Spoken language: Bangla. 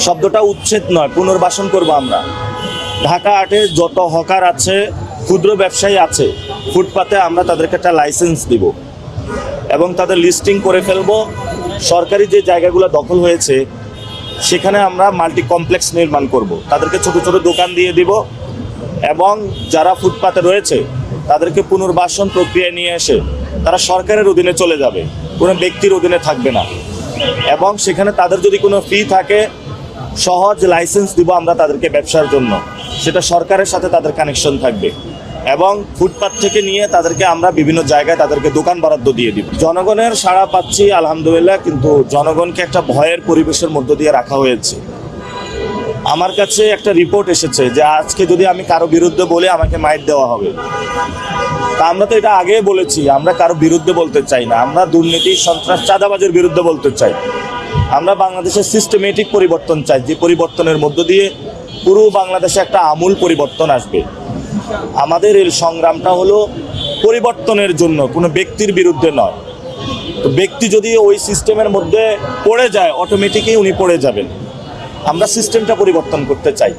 শব্দটা উচ্ছেদ নয়, পুনর্বাসন করব আমরা। ঢাকা হাটে যত হকার আছে, ক্ষুদ্র ব্যবসায়ী আছে, ফুটপাতে আমরা তাদেরকে একটা লাইসেন্স দিব এবং তাদের লিস্টিং করে ফেলব। সরকারি যে জায়গাগুলো দখল হয়েছে সেখানে আমরা মাল্টি কমপ্লেক্স নির্মাণ করব, তাদেরকে ছোট ছোট দোকান দিয়ে দিব এবং যারা ফুটপাতে রয়েছে তাদেরকে পুনর্বাসন প্রক্রিয়া নিয়ে এসে তারা সরকারের অধীনে চলে যাবে, কোনো ব্যক্তির অধীনে থাকবে না। এবং সেখানে তাদের যদি কোনো ফি থাকে, সহজ লাইসেন্স দিব আমরা তাদেরকে ব্যবসার জন্য, সেটা সরকারের সাথে তাদের কানেকশন থাকবে। এবং ফুটপাত থেকে নিয়ে তাদেরকে আমরা বিভিন্ন জায়গায় তাদেরকে দোকান বরাদ্দ দিয়ে দিব। জনগণের সাড়া পাচ্ছি আলহামদুলিল্লাহ, কিন্তু জনগণকে একটা ভয়ের পরিবেশের মধ্য দিয়ে রাখা হয়েছে। আমার কাছে একটা রিপোর্ট এসেছে যে আজকে যদি আমি কারো বিরুদ্ধে বলি আমাকে মাইর দেওয়া হবে। তা আমরা তো এটা আগেই বলেছি, আমরা কারো বিরুদ্ধে বলতে চাই না, আমরা দুর্নীতি, সন্ত্রাস, চাঁদাবাজের বিরুদ্ধে বলতে চাই। আমরা বাংলাদেশের সিস্টেমেটিক পরিবর্তন চাই, যে পরিবর্তনের মধ্য দিয়ে পুরো বাংলাদেশে একটা আমূল পরিবর্তন আসবে। আমাদের এই সংগ্রামটা হলো পরিবর্তনের জন্য, কোনো ব্যক্তির বিরুদ্ধে নয়। তো ব্যক্তি যদি ওই সিস্টেমের মধ্যে পড়ে যায়, অটোমেটিকই উনি পড়ে যাবেন। আমরা সিস্টেমটা পরিবর্তন করতে চাই।